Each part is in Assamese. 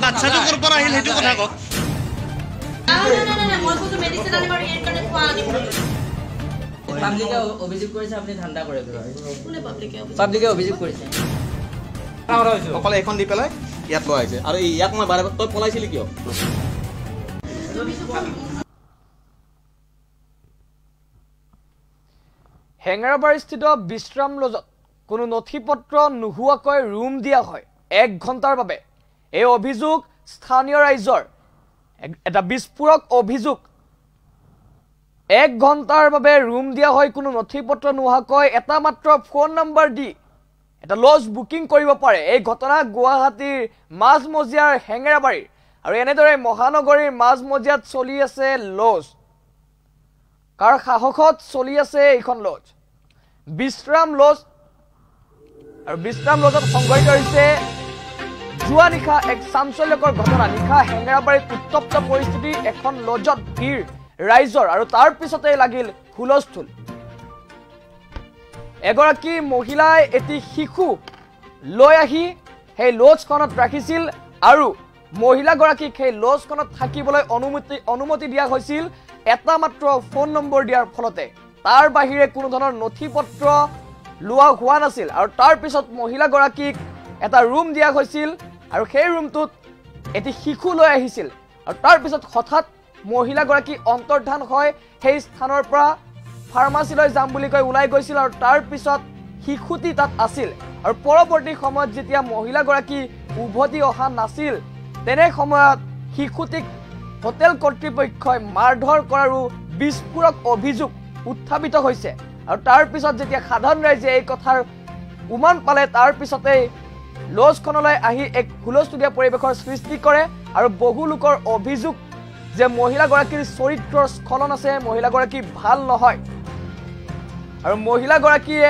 বাচ্চাটো ক'ৰ পৰা আহিল সেইটো কথা কওক পাব্লিকে অভিযোগ কৰিছে আপুনি ঠাণ্ডা কৰে পাব্লিকে অভিযোগ কৰিছে অকলে এখন দি পেলাই ইয়াত লৈ আহিছে আৰু ইয়াক মই বাৰে তই পলাইছিলি কিয় হেঙেৰাবাৰীস্থিত বিশ্ৰাম লজত কোনো নথিপত্ৰ নোহোৱাকৈ ৰুম দিয়া হয় 1 ঘণ্টাৰ বাবে এই অভিযোগ স্থানীয় ৰাইজৰ এটা বিস্ফোৰক অভিযোগ 1 ঘণ্টাৰ বাবে ৰুম দিয়া হয় কোনো নথিপত্ৰ নোহোৱাকৈ এটা মাত্ৰ ফোন নম্বৰ দি এটা লজ বুকিং কৰিব পাৰে এই ঘটনা গুৱাহাটীৰ মাজমজিয়াৰ হেঙেৰাবাৰীৰ আৰু এনেদৰে মহানগৰীৰ মাজমজিয়াত চলি আছে লজ কাৰ সাহসত চলি আছে এইখন লজ বিশ্ৰাম লজ আৰু বিশ্ৰাম লজত সংঘটিত হৈছে যোৱা নিশা এক চাঞ্চল্যকৰ ঘটনা নিশা হেঙেৰাবাৰীত উত্তপ্ত পৰিস্থিতি এখন লজত ভিৰ ৰাইজৰ আৰু তাৰ পিছতে লাগিল হুলস্থুল এগৰাকী মহিলাই এটি শিশু লৈ আহি সেই লজখনত ৰাখিছিল আৰু মহিলাগৰাকীক সেই লজখনত থাকিবলৈ অনুমতি দিয়া হৈছিল এটা মাত্ৰ ফোন নম্বৰ দিয়াৰ ফলতে তাৰ বাহিৰে কোনো ধৰণৰ নথিপত্ৰ লোৱা হোৱা নাছিল আৰু তাৰ পিছত মহিলাগৰাকীক এটা ৰুম দিয়া হৈছিল আৰু সেই ৰুমটোত এটি শিশু লৈ আহিছিল আৰু তাৰ পিছত হঠাৎ মহিলাগৰাকী অন্তৰ্ধান হয় সেই স্থানৰ পৰা ফাৰ্মাচীলৈ যাম বুলি কৈ ওলাই গৈছিল আৰু তাৰ পিছত শিশুটি তাত আছিল আৰু পৰৱৰ্তী সময়ত যেতিয়া মহিলাগৰাকী উভতি অহা নাছিল তেনে সময়ত শিশুটিক হোটেল কৰ্তৃপক্ষই মাৰধৰ কৰাৰো বিস্ফোৰক অভিযোগ উত্থাপিত হৈছে আৰু তাৰ পিছত যেতিয়া সাধাৰণ ৰাইজে এই কথাৰ উমান পালে তাৰ পিছতে লজখনলৈ আহি এক হুলস্থুলীয়া পৰিৱেশৰ সৃষ্টি কৰে আৰু বহু লোকৰ অভিযোগ যে মহিলাগৰাকীৰ চৰিত্ৰৰ স্খলন আছে মহিলাগৰাকী ভাল নহয় আৰু মহিলাগৰাকীয়ে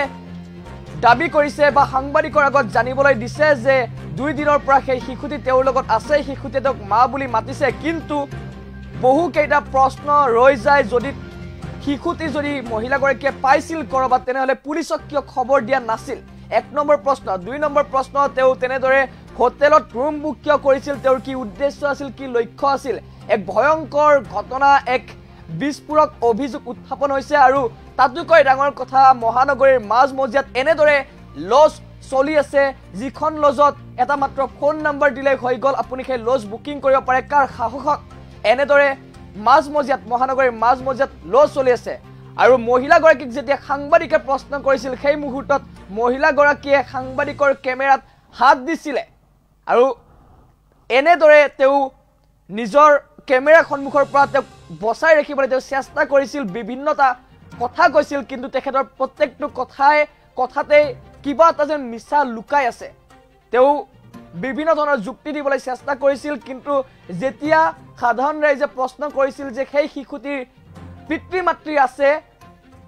দাবী কৰিছে বা সাংবাদিকৰ আগত জানিবলৈ দিছে যে 2 দিনৰ পৰা সেই শিশুটি তেওঁৰ লগত আছে শিশুটি তেওঁক মা বুলি মাতিছে কিন্তু বহু কেইটা প্ৰশ্ন ৰৈ যায় যদি শিশুটি যদি মহিলাগৰাকীয়ে পাইছিল কৰবাত তেনেহলে পুলিচক কিয় খবৰ দিয়া নাছিল 1 নম্বৰ প্ৰশ্ন 2 নম্বৰ প্ৰশ্ন তেওঁ তেনেদৰে হোটেলত ৰুম বুক কিয় কৰিছিল তেওঁৰ কি উদ্দেশ্য আছিল কি লক্ষ্য আছিল এক ভয়ংকৰ ঘটনা এক বিস্ফোৰক অভিযোগ উত্থাপন হৈছে আৰু তাতোকৈ ডাঙৰ কথা মহানগৰীৰ মাজমজিয়াত এনেদৰে লজ চলি আছে যিখন লজত এটা মাত্ৰ ফোন নম্বৰ দিলে হৈ গল আপুনি সেই লজ বুকিং কৰিব পাৰে কাৰ সাহসত এনেদৰে মাজমজিয়াত মহানগৰীৰ মাজমজিয়াত লজ চলি আছে আৰু মহিলাগৰাকীক যেতিয়া সাংবাদিকে প্ৰশ্ন কৰিছিল সেই মুহূৰ্তত মহিলাগৰাকীয়ে সাংবাদিকৰ কেমেৰাত হাত দিছিল আৰু এনেদৰে তেওঁ নিজৰ কেমেৰা সন্মুখৰ পৰা তেওঁ বচাই ৰাখিবলৈ তেওঁ চেষ্টা কৰিছিল বিভিন্নটা কথা কৈছিল কিন্তু তেখেতৰ প্ৰত্যেকটো কথাতে কিবা এটা যেন মিছা লুকাই আছে তেওঁ বিভিন্ন ধৰণৰ যুক্তি দিবলৈ চেষ্টা কৰিছিল কিন্তু যেতিয়া সাধাৰণ ৰাইজে প্ৰশ্ন কৰিছিল যে সেই শিশুটিৰ পিতৃ মাতৃ আছে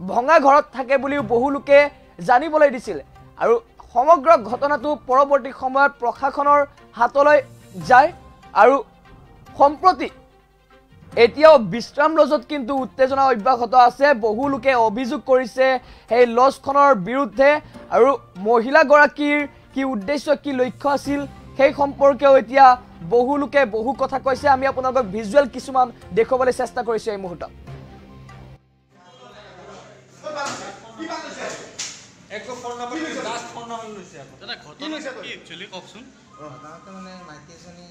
ভঙা ঘৰত থাকে বুলিও বহু লোকে জানিবলৈ দিছিল আৰু সমগ্ৰ ঘটনাটো পৰৱৰ্তী সময়ত প্ৰশাসনৰ হাতলৈ যায় আৰু সম্প্ৰতি এতিয়াও বিশ্ৰাম লজত কিন্তু উত্তেজনা অব্যাহত আছে বহু লোকে অভিযোগ কৰিছে সেই লজখনৰ বিৰুদ্ধে আৰু মহিলাগৰাকীৰ কি উদ্দেশ্য কি লক্ষ্য আছিল সেই সম্পৰ্কেও এতিয়া বহু লোকে বহু কথা কৈছে আমি আপোনালোকক ভিজুৱেল কিছুমান দেখুৱাবলৈ চেষ্টা কৰিছো এই মুহূৰ্তত একো phone number last phone number লৈছে দাদা ঘটনা কি একচুয়ালি কওকচোন দাদা মানে মাইকি এজনী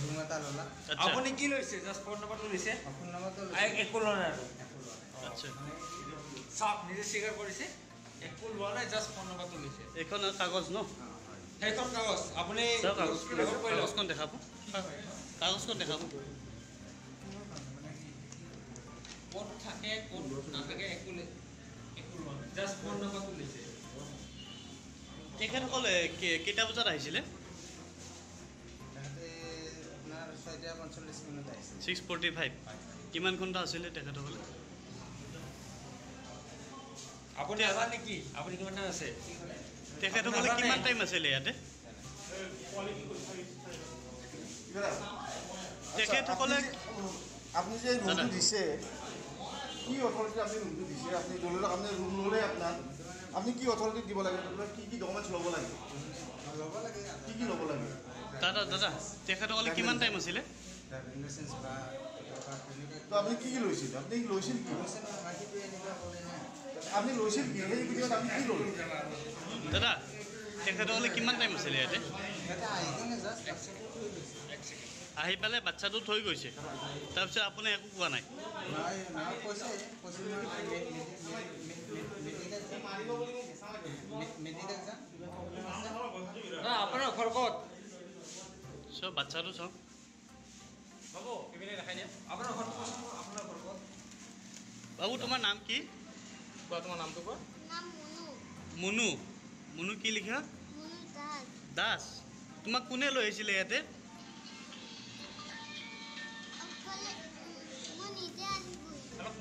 ৰুম এটা ললা আপুনি কি লৈছে জাস্ট ফোন নম্বৰটো লৈছে ফোন নম্বৰটো একো লোৱা নাই আচ্ছা সব নিজে স্বীকাৰ কৰিছে একো লোৱা নাই জাস্ট ফোন নম্বৰটো লৈছে এখন কাগজ ন সেইখন কাগজ আপুনি কাগজখন দেখাব কাগজখন দেখাব কোড থাকে কোড নাথাকে একো লোৱা নাই জাস্ট ফোন নম্বৰটো লৈছে তেখেতসকলে কেইটা বজাত আহিছিলে 6:45 কিমান ঘণ্টা আছিলে তেখেতসকলে আপুনি জানে কি আপুনি কিমান টাইম আছে তেখেতসকলে কিমান টাইম আছিলে ইয়াতে তেখেতসকলে আপনি যে রুমটো দিছে কি অথরিটি আপনি রুমটো দিছে আপনি দলক আপনি রুম ললে আপনার আপনি আপনি কি অথরিটি দিব লাগে কি কি ডকুমেন্টস ল'ব লাগে কি কি ল'ব লাগে দাদা দাদা তেখেতসকলে কিমান টাইম আছিলে তো আপনি কি কি লৈছিল আপনি লৈছিল কি আপনি লৈছিল কি এই ভিডিঅ'ত আপনি কি ল'লে দাদা তেখেতসকলে কিমান টাইম আছিলে ইয়াতে আহি পেলাই বাচ্চাটো থৈ গৈছে তাৰপিছত আপুনি একো কোৱা নাই আপোনাৰ ঘৰ ক'ত চব বাচ্চাটো চাওক হ'ব কিবিনে দেখাই দিয়া আপোনাৰ ঘৰ ক'ত বাবু তোমাৰ নাম কি কোৱা তোমাৰ নামটো কোৱা মুনু মুনু কি লিখা দাস তোমাক কোনে লৈ আহিছিলে ইয়াতে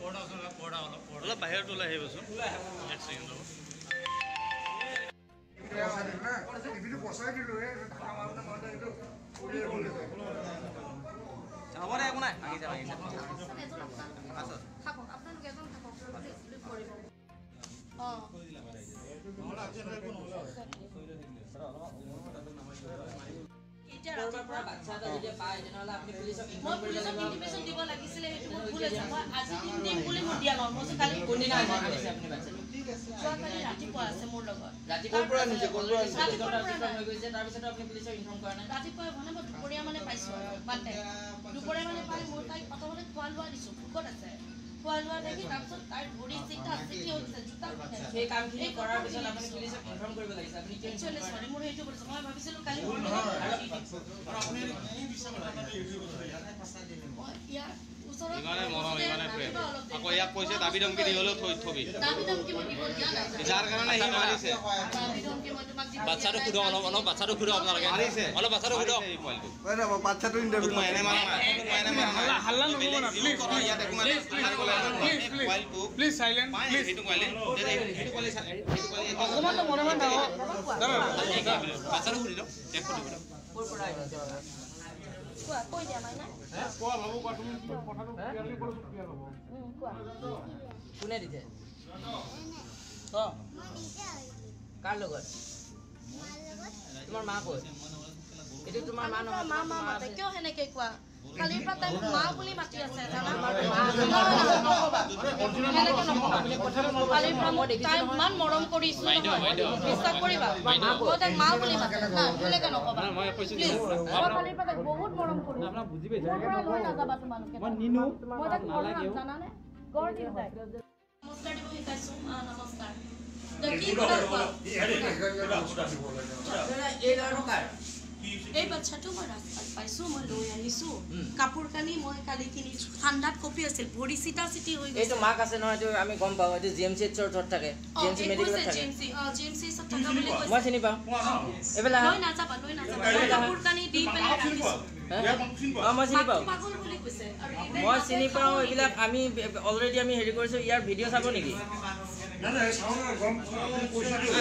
অলপ বাহিৰত ওলাই আহিবচোন এক ছেকেণ্ড ৰ'ব হ'ব দে একো নাই আহি যাম বাচ্চা এটা যদি পায় তেনেহ'লে আপুনি পুলিচক মই পুলিচক ইনফৰমেশ্যন দিব লাগিছিলে সেইটো মোৰ ভুল হৈছে মই আজি দিম বুলি মোৰ দিয়া নহ'ল মই কালি কোনদিনা আনিছে আপুনি বাচ্চাটো যোৱাকালি ৰাতিপুৱা আছে মোৰ লগত ৰাতিপুৱাৰ পৰা আনিছে ৰাতিপুৱা হৈ গৈছে তাৰপিছতো আপুনি পুলিচক ইনফৰ্ম কৰা নাই ৰাতিপুৱা মানে মই দুপৰীয়া মানে পাইছোঁ আৰু বাটে দুপৰীয়া মানে পাই মোৰ তাইক প্ৰথমতে খোৱা লোৱা দিছোঁ ভোকত আছে খোৱা লোৱা দেখি তাৰপিছত তাইৰ ভৰি চিটা চিটি হৈছে জোতা সেই কামখিনি কৰাৰ পিছত আপুনি পুলিচক ইনফৰ্ম কৰিব লাগিছে আপুনি কিয় একচুৱেলি চৰি মোৰ সেইটো কৰিছোঁ মই ভাবিছিলোঁ কালি ইয়াৰ ওচৰত আকৌ ইয়াক কৈছে দাবী ধমকি দি হ'লেও থবি দাবী ধমকি মই দিব দিয়া নাই যাৰ কাৰণে সি মাৰিছে দাবী ধমকি মই তোমাক দিব বাচ্চাটো সুধক অলপ বাচ্চাটো সুধক আপোনালোকে মাৰিছে অলপ বাচ্চাটো সুধক বাচ্চাটো ইণ্টাৰভিউ মই এনে মাৰা নাই হাল্লা নকৰিব না প্লিজ ইয়াত একো প্লিজ সাইলেন্ট প্লিজ সেইটো কোৱালি অকমান মনে মনে থাকক বাচ্চাটো সুধি লওক এক সুধিব ক'ৰ পৰা আহিছে কোৱা কৈ দিয়া মাই নাই কোৱা বাবু কোৱা তুমি কথাটো ক্লিয়াৰলি কৰিছো ক্লিয়াৰ হ'ব কোৱা কোনে দিছে অ কাৰ লগত তোমাৰ মা ক'ত এইটো তোমাৰ মা নহয় মা মা মাতে কিয় সেনেকে কোৱা কালিৰ পৰা তাই মা বুলি মাতি আছে জানা কালিৰ পৰা মই তাই ইমান মৰম কৰিছো বিশ্বাস কৰিবা মই তাইক মা বুলি মাতে সেনেকে নকবা প্লিজ মই কালিৰ পৰা তাইক বহুত মৰম কৰিছো মোৰ পৰা লৈ নাযাবা তোমালোকে মই তাইক নালাগে জানানে গড় দিম তাইক নমস্কাৰ দিব শিকাইছো নমস্কাৰ কি কথা কোৱা এই ল'ৰাটো কাৰ এই বাচ্চাটো মই ৰাস্তাত পাইছোঁ মই লৈ আহিছোঁ কাপোৰ কানি মই কালি কিনিছোঁ ঠাণ্ডাত কপি আছিল ভৰি চিটা চিটি হৈ গৈছে এইটো মাক আছে নহয় এইটো আমি গম পাওঁ এইটো জিএমচিৰ ওচৰত থাকে জিএমচি মেডিকেলত থাকে জিএমচি চব থকা বুলি কৈছে মই চিনি পাওঁ এইবিলাক লৈ নাযাবা কাপোৰ কানি দি পেলাই ৰাখিছোঁ মই চিনি পাওঁ পাগল বুলি কৈছে মই চিনি পাওঁ এইবিলাক আমি অলৰেডি আমি হেৰি কৰিছোঁ ইয়াৰ ভিডিঅ' চাব নেকি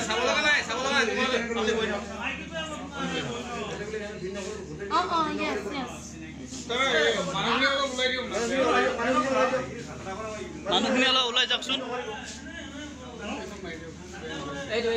চাব লগা নাই মানুহখিনি অলপ ওলাই যাওকচোন এইটো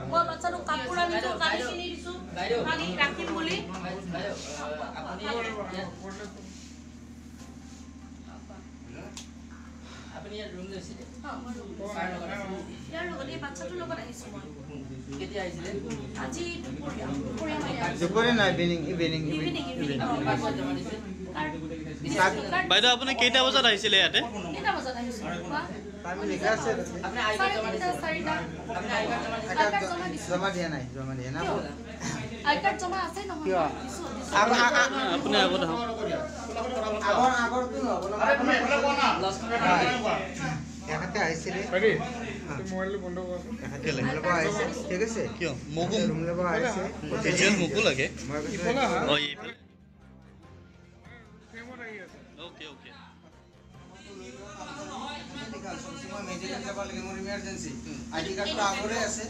মই বাচ্চাটো কাপোৰ আনিছোঁ কালি কিনি দিছোঁ কালি ৰাখিম বুলি আপুনি ইয়াত ৰুম লৈছিলে ইয়াৰ লগত এই বাচ্চাটোৰ লগত আহিছো মই কেতিয়া আহিছিলে আজি দুপৰীয়া দুপৰীয়া নাই ইভিনিং বাইদেউ আপুনি কেইটা বজাত আহিছিলে ইয়াতে কেইটা বজাত আহিছো আমি লিখা আছে আপুনি আই কাৰ্ড জমা দিছে জমা দিয়া নাই না আই কাৰ্ড জমা আছে নহয় আপুনি আগত আগৰটো নহ'ব এখাতে আহিছিলে মোবাইলটো বন্ধ কৰ এখাতে ল'ব আহিছে ঠিক আছে কিয় মোকো ল'ব আহিছে ডিটেইল মোকো লাগে মই কৈছো অ এইফালে ওকে ওকে মই মেডিকেল যাব লাগে মোৰ ইমাৰ্জেন্সি আইডি কাৰ্ডটো আগৰে আছে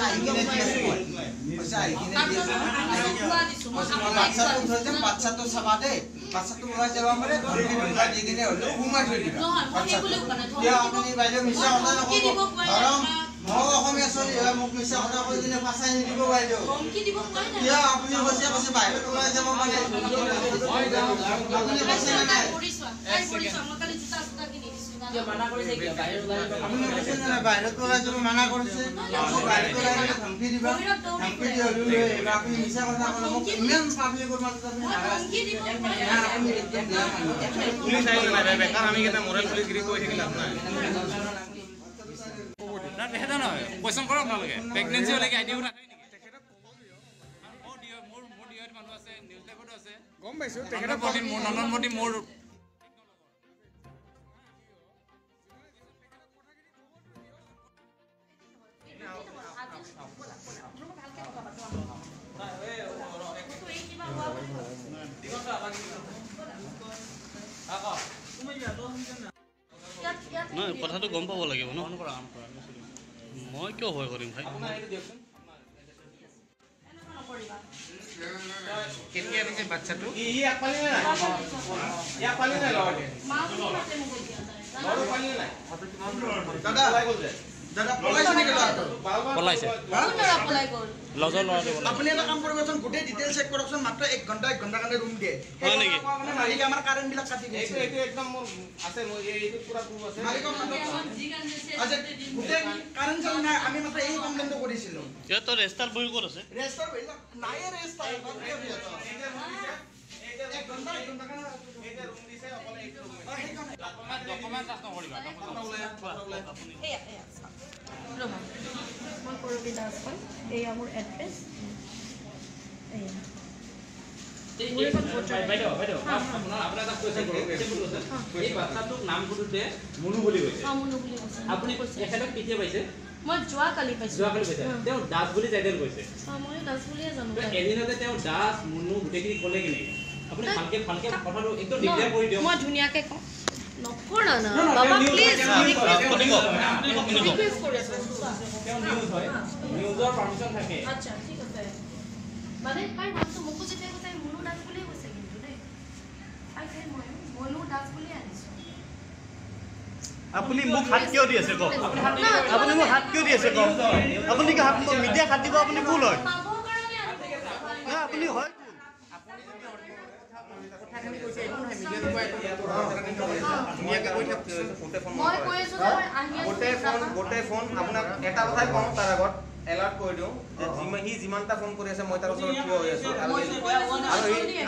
আহি কিনে দি আছো আহি কিনে দি আছো বাচ্চাটো থৈ যাম বাচ্চাটো চাবা দে বাচ্চাটো ওলাই যাব পাৰে ধৰি দি কিনে হ'লে ঘুমাই থৈ দিবা আপুনি বাইদেউ মিছা কথা নক'ব মই অসমীয়া চলি মোক মিছা কথা কৈ কিনে পাচাই নিদিব বাইদেউ কিয় আপুনি কৈছে বাহিৰত ওলাই যাব পাৰে আপুনি কৈছে নাই মানা কৰিছে কি আপুনি কৈছে নাই বাহিৰত ওলাই যাব মানা কৰিছে বাহিৰত ওলাই গ'লে ধমকি দিবা ধমকি দিলে আপুনি মিছা কথা ক'লে মোক ইমান পাব্লিকৰ মাজত আপুনি পুলিচ আহিলে নাই বেকাৰ আমি কেইটা মৰেল পুলিচ গিৰি কৈ থাকিলে আপোনাৰ না তেহেঁতে নহয় কোৱেশ্যন কৰক নালাগে প্ৰেগনেঞ্চি হ'লে কি আইডিও নাখায় নেকি মোৰ ডিঅ'ত মানুহ আছে নিউজ লাইভতো আছে গম পাইছোঁ তেখেতৰ মোৰ নন্দনমতি মোৰ নহয় কথাটো গম পাব লাগিব ন মই কিয় ভয় কৰিম ভাই কেতিয়া দিছে বাচ্চাটো পলাইছে আপুনি এটা কাম কৰিবচোন গোটেই ডিটেইলছ চেক কৰকচোন মাত্ৰ 1 ঘণ্টা কাৰণে ৰুম দিয়ে হয় নেকি মালিক আমাৰ কাৰেণ্ট বিলাক কাটি গৈছে এইটো একদম মোৰ আছে মই এইটো পুৰা গ্ৰুপ আছে মালিকক আজ গোটেই কাৰেণ্ট চল নাই আমি মাত্ৰ এই কমপ্লেইনটো কৰিছিলো ইয়াত ৰেজিষ্টাৰ বহি ক'ত আছে ৰেজিষ্টাৰ নাই ৰেজিষ্টাৰ এক ঘণ্টা কাৰণে এটা ৰুম দিছে অকলে এইটো ৰুম ডকুমেণ্ট কাষ্টম কৰিবা মই কৰবি দাস হয় এয়া মোৰ এড্ৰেছ বাইদেউ আপোনাৰ এটা কুৱেশ্যন কৰোঁ এই বাচ্চাটোক নাম সুধোতে মুনু বুলি কৈছে আপুনি এখেতক কেতিয়া পাইছে মই যোৱাকালি পাইছোঁ তেওঁ দাস বুলি টাইটেল কৈছে মই দাস বুলিয়ে জানো এদিনতে তেওঁ দাস মুনু গোটেইখিনি ক'লে কি নেকি আপুনি ভালকে কথাটো একদম ডিক্লেয়াৰ কৰি দিয়ক মই ধুনীয়াকৈ কওঁ নকৰা না বাবা প্লিজ ৰিকুৱেষ্ট কৰি আছোঁ তেওঁ নিউজ হয় নিউজৰ পাৰমিশ্যন থাকে আচ্ছা ঠিক আছে মানে তাই নামটো মোকো যেতিয়া কৈছে মুনু দাস বুলিয়ে কৈছে কিন্তু দেই তাই মইনো দাস বুলিয়ে আনিছোঁ আপুনি মোক হাত কিয় দি আছে কওক আপুনি মোক হাত কিয় দি আছে কওক আপুনি কি হাত মিডিয়াক হাত দিব আপুনি ভুল হয় পাবৰ কাৰণে না আপুনি হয় মই কৈ আছোঁ যে আহি গোটেই ফোন আপোনাক এটা কথাই কওঁ তাৰ আগত এলাৰ্ট কৰি দিওঁ যে সি যিমানটা ফোন কৰি আছে মই তাৰ ওচৰত থিয় হৈ আছোঁ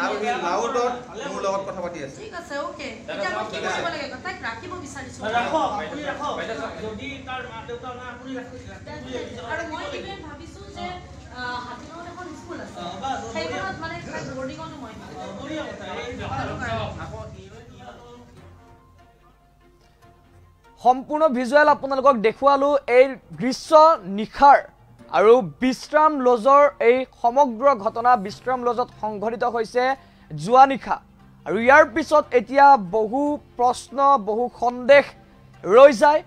আৰু সি লাউডত মোৰ লগত কথা পাতি আছে ঠিক আছে ওকে এতিয়া মই কি কৰিব লাগে তাইক ৰাখিব বিচাৰিছোঁ আৰু মই ইভেন ভাবিছোঁ যে হাতীগাঁৱত এখন স্কুল আছে সেইখনত মানে বৰ্ডিঙতো মই সম্পূৰ্ণ ভিজুৱেল আপোনালোকক দেখুৱালোঁ এই দৃশ্য নিশাৰ আৰু বিশ্ৰাম লজৰ এই সমগ্ৰ ঘটনা বিশ্ৰাম লজত সংঘটিত হৈছে যোৱা নিশা আৰু ইয়াৰ পিছত এতিয়া বহু প্ৰশ্ন বহু সন্দেহ ৰৈ যায়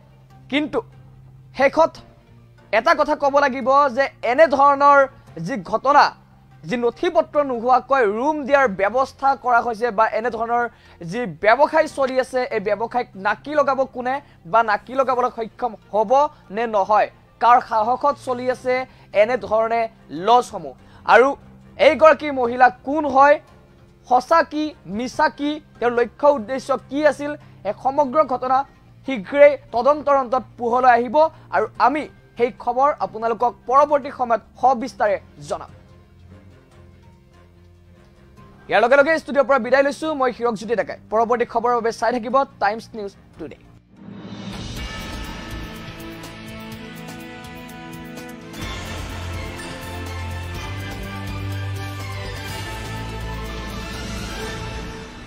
কিন্তু শেষত এটা কথা ক'ব লাগিব যে এনে ধৰণৰ যি ঘটনা যি নথিপত্ৰ নোহোৱাকৈ ৰুম দিয়াৰ ব্যৱস্থা কৰা হৈছে বা এনে ধৰণৰ যি ব্যৱসায় চলি আছে এই ব্যৱসায়ক নাকি লগাব কোনে বা নাকি লগাবলৈ সক্ষম হ'ব নে নহয় কাৰ সাহসত চলি আছে এনে ধৰণে লজসমূহ আৰু এইগৰাকী মহিলা কোন হয় সঁচা কি মিছা কি তেওঁৰ লক্ষ্য উদ্দেশ্য কি আছিল এই সমগ্ৰ ঘটনা শীঘ্ৰেই তদন্তৰ অন্তত পোহৰলৈ আহিব আৰু আমি সেই খবৰ আপোনালোকক পৰৱৰ্তী সময়ত সবিস্তাৰে জনাম। ইয়াৰ লগে লগে ষ্টুডিঅ'ৰ পৰা বিদায় লৈছো মই হিৰকজ্যোতি ডেকাই। পৰৱৰ্তী খবৰৰ বাবে চাই থাকিব টাইমছ নিউজ টুডে।